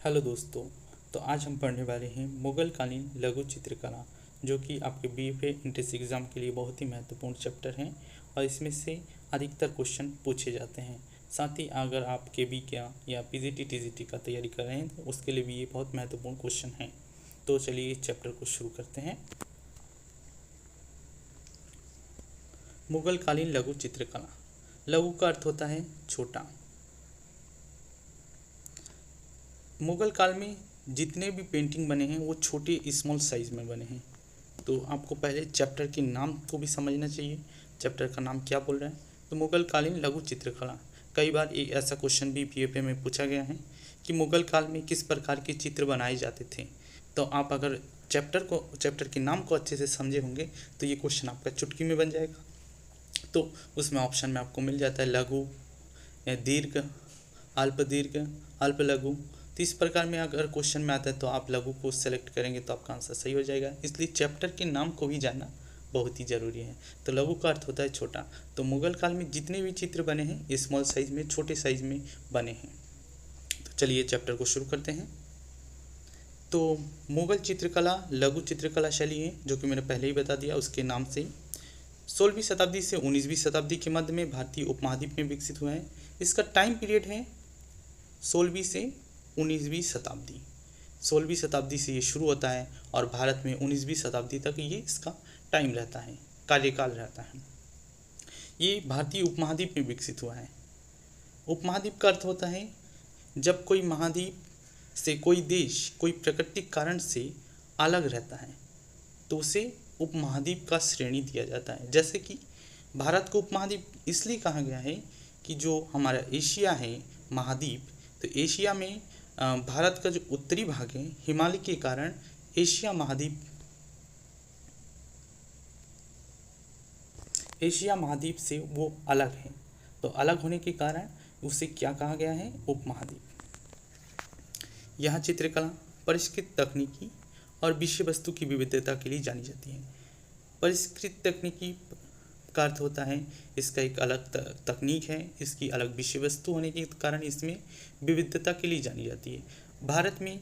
Hello दोस्तों। तो आज हम पढ़ने वाले हैं मुगल कालीन लघु चित्रकला, जो कि आपके बीएफए एंट्रेंस एग्ज़ाम के लिए बहुत ही महत्वपूर्ण चैप्टर हैं और इसमें से अधिकतर क्वेश्चन पूछे जाते हैं। साथ ही अगर आप केबी का या पीजीटी टीजीटी का तैयारी कर रहे हैं तो उसके लिए भी ये बहुत महत्वपूर्ण क्वेश्चन हैं। तो चलिए इस चैप्टर को शुरू करते हैं। मुगल कालीन लघु चित्रकला। लघु का अर्थ होता है छोटा। मुगल काल में जितने भी पेंटिंग बने हैं वो छोटे स्मॉल साइज़ में बने हैं। तो आपको पहले चैप्टर के नाम को भी समझना चाहिए, चैप्टर का नाम क्या बोल रहा है। तो मुगल कालीन लघु चित्रकला, कई बार एक ऐसा क्वेश्चन भी बीएफए में पूछा गया है कि मुगल काल में किस प्रकार के चित्र बनाए जाते थे। तो आप अगर चैप्टर के नाम को अच्छे से समझे होंगे तो ये क्वेश्चन आपका चुटकी में बन जाएगा। तो उसमें ऑप्शन में आपको मिल जाता है लघु, दीर्घ, अल्प दीर्घ, अल्प लघु। तो इस प्रकार में अगर क्वेश्चन में आता है तो आप लघु को सेलेक्ट करेंगे तो आपका आंसर सही हो जाएगा। इसलिए चैप्टर के नाम को भी जानना बहुत ही ज़रूरी है। तो लघु का अर्थ होता है छोटा। तो मुगल काल में जितने भी चित्र बने हैं स्मॉल साइज में, छोटे साइज में बने हैं। तो चलिए चैप्टर को शुरू करते हैं। तो मुगल चित्रकला लघु चित्रकला शैली है, जो कि मैंने पहले ही बता दिया उसके नाम से। 16वीं शताब्दी से 19वीं शताब्दी के मध्य में भारतीय उपमहाद्वीप में विकसित हुआ है। इसका टाइम पीरियड है 16वीं से 19वीं शताब्दी। 16वीं शताब्दी से ये शुरू होता है और भारत में 19वीं शताब्दी तक ये इसका टाइम रहता है, कार्यकाल रहता है। ये भारतीय उपमहाद्वीप में विकसित हुआ है। उपमहाद्वीप का अर्थ होता है जब कोई महाद्वीप से कोई देश कोई प्राकृतिक कारण से अलग रहता है तो उसे उपमहाद्वीप का श्रेणी दिया जाता है। जैसे कि भारत को उपमहाद्वीप इसलिए कहा गया है कि जो हमारा एशिया है महाद्वीप, तो एशिया में भारत का जो उत्तरी भाग है हिमालय के कारण एशिया महाद्वीप से वो अलग है। तो अलग होने के कारण उसे क्या कहा गया है, उपमहाद्वीप। यह चित्रकला परिष्कृत तकनीकी और विषय वस्तु की विविधता के लिए जानी जाती है। परिष्कृत तकनीकी का अर्थ होता है इसका एक अलग तकनीक है, इसकी अलग विषय वस्तु होने के कारण इसमें विविधता के लिए जानी जाती है। भारत में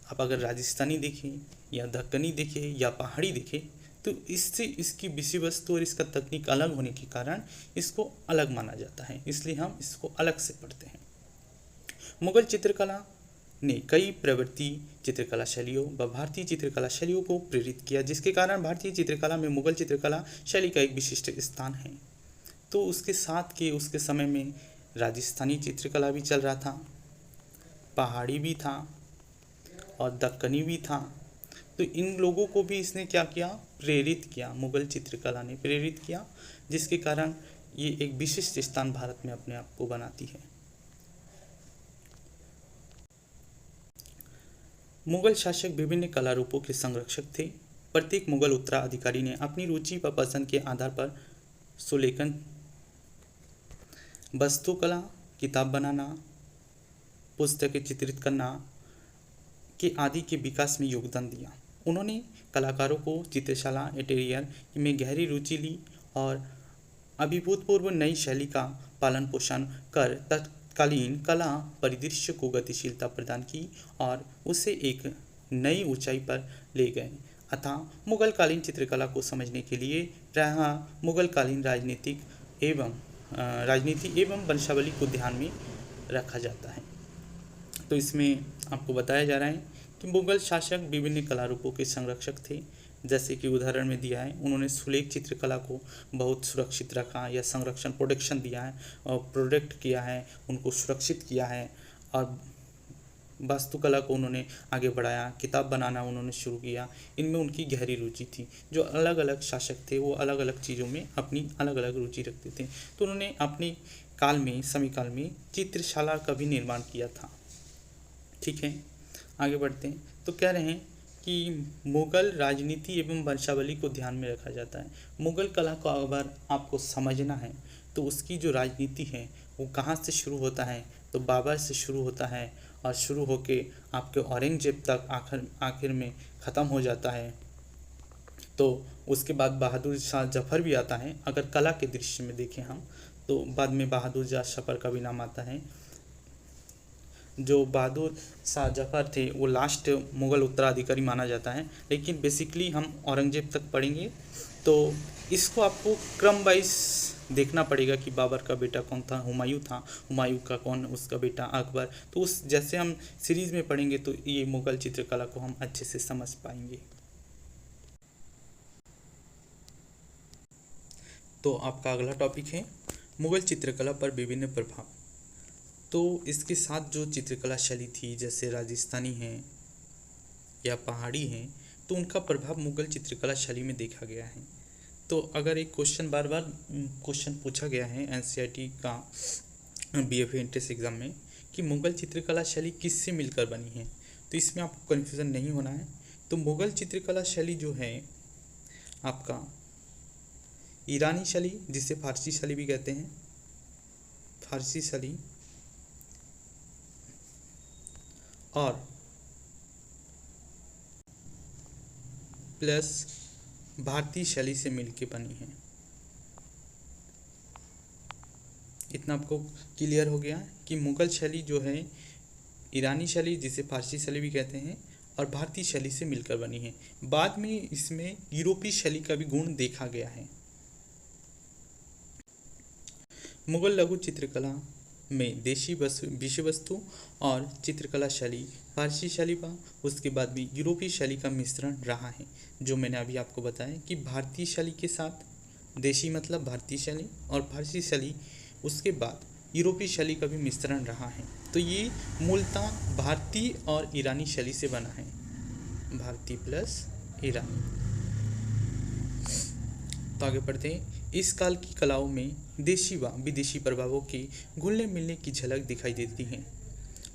आप अगर राजस्थानी देखें या दक्कनी देखें या पहाड़ी देखें तो इससे इसकी विषय वस्तु और इसका तकनीक अलग होने के कारण इसको अलग माना जाता है, इसलिए हम इसको अलग से पढ़ते हैं। मुगल चित्रकला ने कई प्रवृत्ति चित्रकला शैलियों व भारतीय चित्रकला शैलियों को प्रेरित किया, जिसके कारण भारतीय चित्रकला में मुगल चित्रकला शैली का एक विशिष्ट स्थान है। तो उसके साथ के उसके समय में राजस्थानी चित्रकला भी चल रहा था, पहाड़ी भी था और दक्कनी भी था। तो इन लोगों को भी इसने क्या किया, प्रेरित किया, मुगल चित्रकला ने प्रेरित किया, जिसके कारण ये एक विशिष्ट स्थान भारत में अपने आप को बनाती है। मुगल शासक विभिन्न कला रूपों के संरक्षक थे। प्रत्येक मुगल उत्तराधिकारी ने अपनी रुचि व पसंद के आधार पर सुलेखन, वास्तुकला, किताब बनाना, पुस्तकें चित्रित करना के आदि के विकास में योगदान दिया। उन्होंने कलाकारों को चित्रशाला इंटीरियर में गहरी रुचि ली और अभूतपूर्व नई शैली का पालन पोषण कर तत्कालीन कला परिदृश्य को गतिशीलता प्रदान की और उसे एक नई ऊंचाई पर ले गए। अतः मुगल कालीन चित्रकला को समझने के लिए प्रायः मुगल कालीन राजनीति एवं वंशावली को ध्यान में रखा जाता है। तो इसमें आपको बताया जा रहा है कि मुगल शासक विभिन्न कला रूपों के संरक्षक थे। जैसे कि उदाहरण में दिया है, उन्होंने सुलेख चित्रकला को बहुत सुरक्षित रखा या संरक्षण प्रोटेक्शन दिया है और प्रोटेक्ट किया है, उनको सुरक्षित किया है। और वास्तुकला को उन्होंने आगे बढ़ाया, किताब बनाना उन्होंने शुरू किया। इनमें उनकी गहरी रुचि थी। जो अलग अलग शासक थे वो अलग अलग चीज़ों में अपनी अलग अलग रुचि रखते थे। तो उन्होंने अपने समय काल में चित्रशाला का भी निर्माण किया था। ठीक है, आगे बढ़ते हैं। तो कह रहे हैं कि मुगल राजनीति एवं वंशावली को ध्यान में रखा जाता है। मुगल कला को अगर आपको समझना है तो उसकी जो राजनीति है वो कहाँ से शुरू होता है, तो बाबर से शुरू होता है और शुरू होके आपके औरंगजेब तक आखिर में ख़त्म हो जाता है। तो उसके बाद बहादुर शाह जफ़र भी आता है। अगर कला के दृश्य में देखें हम तो बाद में बहादुर शाह जफ़र का भी नाम आता है। जो बहादुर शाह जफ़र थे वो लास्ट मुग़ल उत्तराधिकारी माना जाता है, लेकिन बेसिकली हम औरंगज़ेब तक पढ़ेंगे। तो इसको आपको क्रम वाइज देखना पड़ेगा कि बाबर का बेटा कौन था, हुमायूं था, हुमायूं का कौन उसका बेटा अकबर। तो उस जैसे हम सीरीज़ में पढ़ेंगे तो ये मुग़ल चित्रकला को हम अच्छे से समझ पाएंगे। तो आपका अगला टॉपिक है मुग़ल चित्रकला पर विभिन्न प्रभाव। तो इसके साथ जो चित्रकला शैली थी, जैसे राजस्थानी है या पहाड़ी हैं, तो उनका प्रभाव मुग़ल चित्रकला शैली में देखा गया है। तो अगर एक क्वेश्चन बार बार क्वेश्चन पूछा गया है एनसीईआरटी का बीएफए एंट्रेंस एग्ज़ाम में कि मुग़ल चित्रकला शैली किससे मिलकर बनी है, तो इसमें आपको कन्फ्यूज़न नहीं होना है। तो मुग़ल चित्रकला शैली जो है आपका ईरानी शैली, जिसे फारसी शैली भी कहते हैं, फारसी शैली और प्लस भारतीय शैली से मिलके बनी है। इतना आपको क्लियर हो गया कि मुग़ल शैली जो है ईरानी शैली, जिसे फारसी शैली भी कहते हैं, और भारतीय शैली से मिलकर बनी है। बाद में इसमें यूरोपीय शैली का भी गुण देखा गया है। मुग़ल लघु चित्रकला में देशी विषय वस्तु और चित्रकला शैली फारसी शैली व उसके बाद भी यूरोपीय शैली का मिश्रण रहा है। जो मैंने अभी आपको बताया कि भारतीय शैली के साथ, देशी मतलब भारतीय शैली, और फारसी शैली उसके बाद यूरोपीय शैली का भी मिश्रण रहा है। तो ये मूलतः भारतीय और ईरानी शैली से बना है, भारतीय प्लस ईरानी। तो आगे बढ़ते हैं। इस काल की कलाओं में देशी व विदेशी प्रभावों के घुलने मिलने की झलक दिखाई देती है।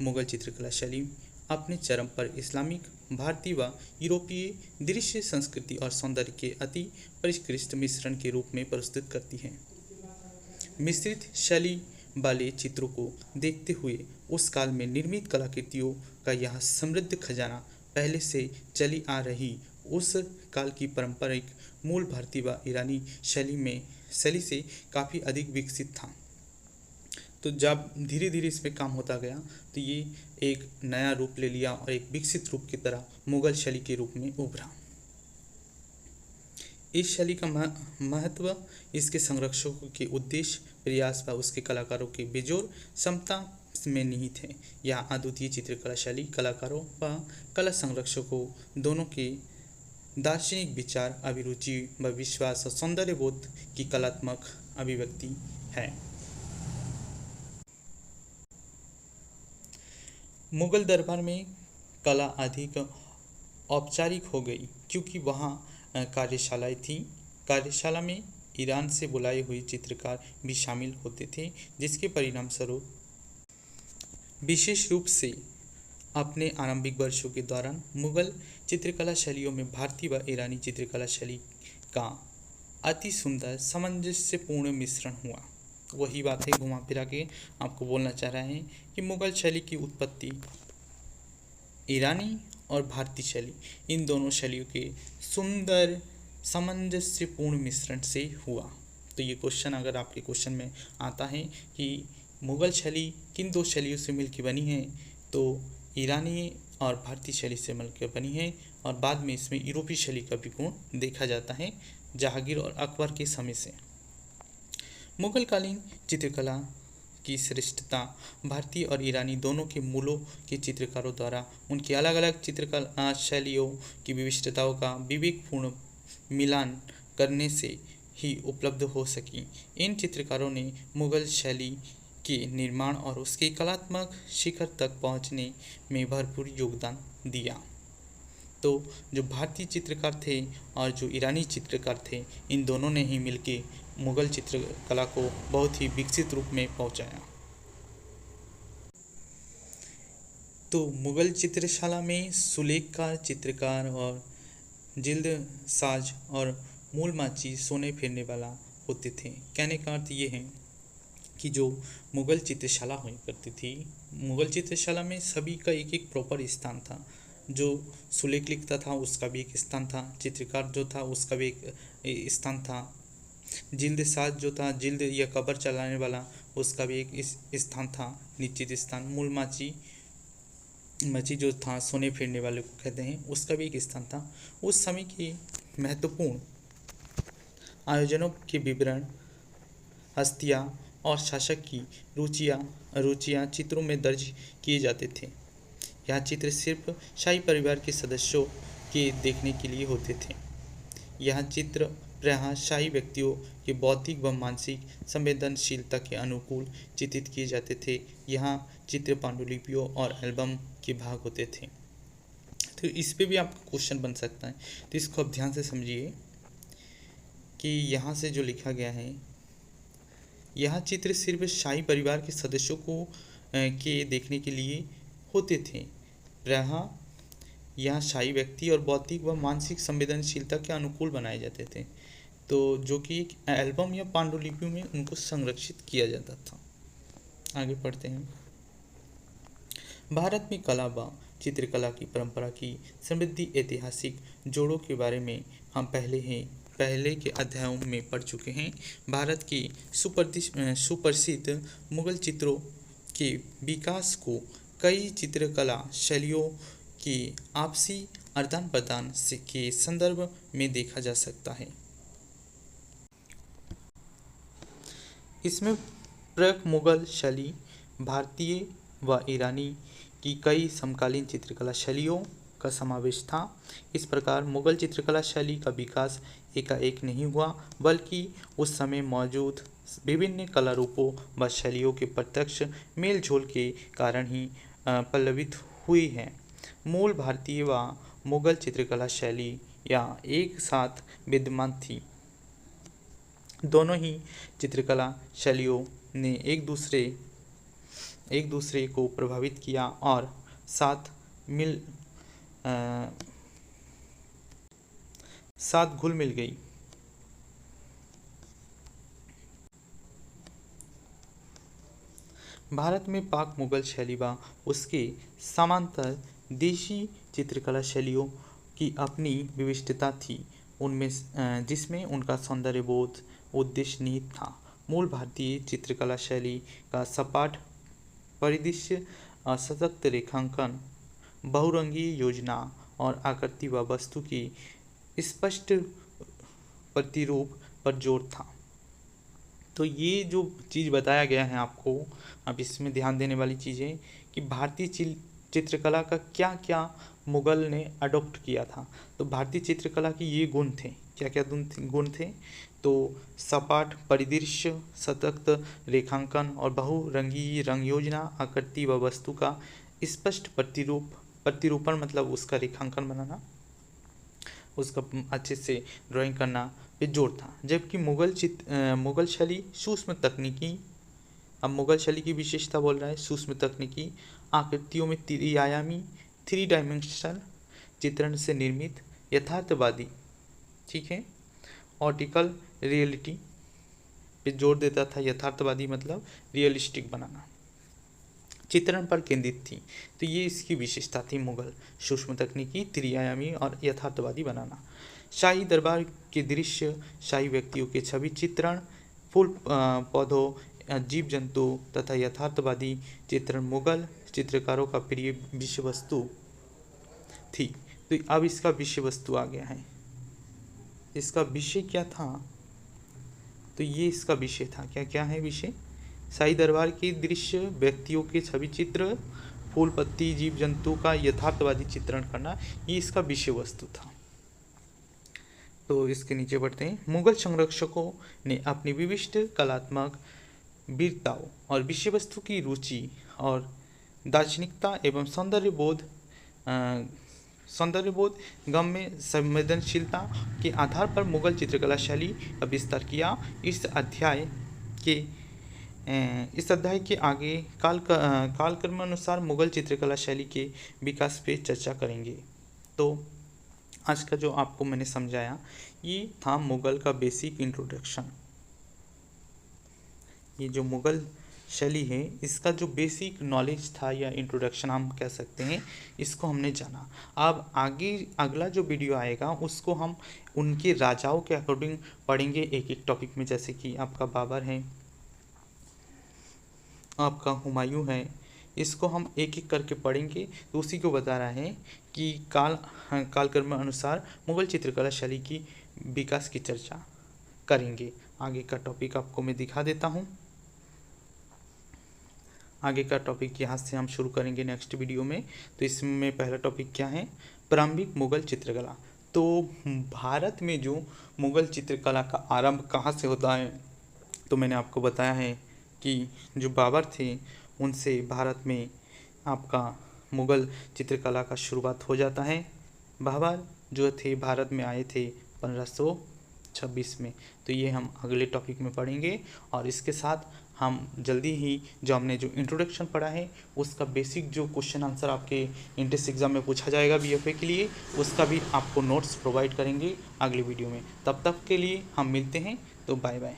मुग़ल चित्रकला शैली अपने चरम पर इस्लामिक, भारतीय व यूरोपीय दृश्य संस्कृति और सौंदर्य के अति परिष्कृत मिश्रण के रूप में प्रस्तुत करती है। मिश्रित शैली वाले चित्रों को देखते हुए उस काल में निर्मित कलाकृतियों का यह समृद्ध खजाना पहले से चली आ रही उस काल की पारंपरिक मूल भारतीय व ईरानी शैली से काफ़ी अधिक विकसित था। तो जब धीरे धीरे इस पर काम होता गया तो ये एक नया रूप ले लिया और एक विकसित रूप की तरह मुग़ल शैली के रूप में उभरा। इस शैली का महत्व इसके संरक्षकों के उद्देश्य, प्रयास व उसके कलाकारों के बेजोड़ क्षमता में निहित है। यह अद्वितीय चित्रकला शैली कलाकारों व कला संरक्षकों दोनों के दार्शनिक विचार, अभिरुचि व विश्वास और सौंदर्य बोध की कलात्मक अभिव्यक्ति है। मुग़ल दरबार में कला अधिक औपचारिक हो गई क्योंकि वहाँ कार्यशालाएं थीं। कार्यशाला में ईरान से बुलाए हुए चित्रकार भी शामिल होते थे, जिसके परिणाम स्वरूप विशेष रूप से अपने आरंभिक वर्षों के दौरान मुग़ल चित्रकला शैलियों में भारतीय व ईरानी चित्रकला शैली का अति सुंदर सामंजस्यपूर्ण मिश्रण हुआ। वही बात है घुमा फिरा के आपको बोलना चाह रहे हैं कि मुग़ल शैली की उत्पत्ति ईरानी और भारतीय शैली, इन दोनों शैलियों के सुंदर सामंजस्यपूर्ण मिश्रण से हुआ। तो ये क्वेश्चन अगर आपके क्वेश्चन में आता है कि मुग़ल शैली किन दो शैलियों से मिलकर बनी है, तो ईरानी और भारतीय शैली से मिलकर बनी है, और बाद में इसमें यूरोपीय शैली का भी गुण देखा जाता है जहांगीर और अकबर के समय से। मुग़ल कालीन चित्रकला की श्रेष्ठता भारतीय और ईरानी दोनों के मूलों के चित्रकारों द्वारा उनकी अलग अलग चित्रकला शैलियों की विशिष्टताओं का विवेकपूर्ण मिलान करने से ही उपलब्ध हो सकी। इन चित्रकारों ने मुग़ल शैली के निर्माण और उसके कलात्मक शिखर तक पहुंचने में भरपूर योगदान दिया। तो जो भारतीय चित्रकार थे और जो ईरानी चित्रकार थे, इन दोनों ने ही मिलके मुग़ल चित्रकला को बहुत ही विकसित रूप में पहुंचाया। तो मुग़ल चित्रशाला में सुलेखकार, चित्रकार और जिल्द साज और मूल माची सोने फेरने वाला होते थे। कहने का अर्थ ये है कि जो मुग़ल चित्रशाला हुआ करती थी, मुग़ल चित्रशाला में सभी का एक एक प्रॉपर स्थान था। जो सुलेख लिखता था उसका भी एक स्थान था, चित्रकार जो था उसका भी एक स्थान था, जिल्द साज जो था, जिल्द या कबर चलाने वाला, उसका भी एक स्थान था, निश्चित स्थान। मूल माची मची जो था सोने फेरने वाले को कहते हैं, उसका भी एक स्थान था। उस समय के महत्वपूर्ण आयोजनों के विवरण, हस्तियाँ और शासक की रुचियाँ चित्रों में दर्ज किए जाते थे। यह चित्र सिर्फ शाही परिवार के सदस्यों के देखने के लिए होते थे। यह चित्र प्रायः शाही व्यक्तियों के बौद्धिक व मानसिक संवेदनशीलता के अनुकूल चित्रित किए जाते थे। यहाँ चित्र पांडुलिपियों और एल्बम के भाग होते थे। तो इस पे भी आपका क्वेश्चन बन सकता है, तो इसको आप ध्यान से समझिए कि यहाँ से जो लिखा गया है, यह चित्र सिर्फ शाही परिवार के सदस्यों को के देखने के लिए होते थे। प्रायः यह शाही व्यक्ति और बौद्धिक व मानसिक संवेदनशीलता के अनुकूल बनाए जाते थे, तो जो कि एक एल्बम या पांडुलिपियों में उनको संरक्षित किया जाता था। आगे पढ़ते हैं। भारत में कला व चित्रकला की परंपरा की समृद्धि ऐतिहासिक जोड़ों के बारे में हम पहले के अध्यायों में पढ़ चुके हैं। भारत की सुप्रसिद्ध मुगल चित्रों के विकास को कई चित्रकला शैलियों के आपसी आदान प्रदान के संदर्भ में देखा जा सकता है। इसमें प्रक मुगल शैली, भारतीय व ईरानी की कई समकालीन चित्रकला शैलियों का समावेश था। इस प्रकार मुगल चित्रकला शैली का विकास एकाएक नहीं हुआ, बल्कि उस समय मौजूद विभिन्न कला रूपों व शैलियों के प्रत्यक्ष मेल झोल के कारण ही पल्लवित हुई है। मूल भारतीय व मुगल चित्रकला शैली या एक साथ विद्यमान थी। दोनों ही चित्रकला शैलियों ने एक दूसरे को प्रभावित किया और साथ घुल मिल गई। भारत में पाक मुगल शैली व उसके समांतर देशी चित्रकला शैलियों की अपनी विशिष्टता थी, जिसमें उनका सौंदर्यबोध उद्देश्य निहित था। मूल भारतीय चित्रकला शैली का सपाट परिदृश्य, सशक्त रेखांकन, बहुरंगी योजना और आकृति व वस्तु की स्पष्ट प्रतिरूप पर जोर था। तो ये जो चीज़ बताया गया है आपको, अब इसमें ध्यान देने वाली चीज़ें कि भारतीय चित्रकला का क्या क्या मुगल ने अडॉप्ट किया था। तो भारतीय चित्रकला के ये गुण थे, क्या क्या गुण थे, तो सपाट परिदृश्य, सतत रेखांकन और बहुरंगी रंग योजना, आकृति व वस्तु का स्पष्ट प्रतिरूपण मतलब उसका रेखांकन बनाना, उसका अच्छे से ड्राइंग करना पे जोर था। जबकि मुगल शैली सूक्ष्म तकनीकी, अब मुगल शैली की विशेषता बोल रहा है, सूक्ष्म तकनीकी आकृतियों में त्रिआयामी 3 डायमेंशनल चित्रण से निर्मित यथार्थवादी, ठीक है, ऑप्टिकल रियलिटी पे जोर देता था। यथार्थवादी मतलब रियलिस्टिक बनाना, चित्रण पर केंद्रित थी। तो ये इसकी विशेषता थी मुगल, सूक्ष्म तकनीकी, त्रिआयामी और यथार्थवादी बनाना। शाही दरबार के दृश्य, शाही व्यक्तियों के छवि चित्रण, फूल पौधों, जीव जंतु तथा यथार्थवादी चित्रण मुगल चित्रकारों का प्रिय विषय वस्तु थी। तो अब इसका विषय वस्तु आ गया है। इसका विषय क्या था, तो ये इसका विषय था। क्या क्या है विषय? शाही दरबार के दृश्य, व्यक्तियों के छवि चित्र, फूल पत्ती, जीव जंतु का यथार्थवादी चित्रण करना, ये इसका विषय वस्तु था। तो इसके नीचे बढ़ते हैं। मुगल संरक्षकों ने अपनी विशिष्ट कलात्मक वीरताओं और विषय वस्तु की रुचि और दार्शनिकता एवं सौंदर्यबोध गम्य संवेदनशीलता के आधार पर मुगल चित्रकला शैली का विस्तार किया। इस अध्याय के आगे कालक्रमानुसार मुगल चित्रकला शैली के विकास पे चर्चा करेंगे। तो आज का जो आपको मैंने समझाया, ये था मुगल का बेसिक इंट्रोडक्शन। ये जो मुगल शैली है, इसका जो बेसिक नॉलेज था या इंट्रोडक्शन हम कह सकते हैं, इसको हमने जाना। अब आगे अगला जो वीडियो आएगा उसको हम उनके राजाओं के अकॉर्डिंग पढ़ेंगे एक एक टॉपिक में। जैसे कि आपका बाबर है, आपका हुमायूं है, इसको हम एक एक करके पढ़ेंगे। तो उसी को बता रहा है कि कालक्रम अनुसार मुगल चित्रकला शैली की विकास की चर्चा करेंगे। आगे का टॉपिक आपको मैं दिखा देता हूँ। आगे का टॉपिक यहाँ से हम शुरू करेंगे नेक्स्ट वीडियो में। तो इसमें पहला टॉपिक क्या है, प्रारंभिक मुगल चित्रकला। तो भारत में जो मुगल चित्रकला का आरंभ कहाँ से होता है, तो मैंने आपको बताया है कि जो बाबर थे उनसे भारत में आपका मुगल चित्रकला का शुरुआत हो जाता है। बाबर जो थे भारत में आए थे 1526 में। तो ये हम अगले टॉपिक में पढ़ेंगे। और इसके साथ हम जल्दी ही जो हमने जो इंट्रोडक्शन पढ़ा है उसका बेसिक जो क्वेश्चन आंसर आपके इंट्रेंस एग्जाम में पूछा जाएगा बीएफए के लिए, उसका भी आपको नोट्स प्रोवाइड करेंगे अगली वीडियो में। तब तक के लिए हम मिलते हैं, तो बाय बाय।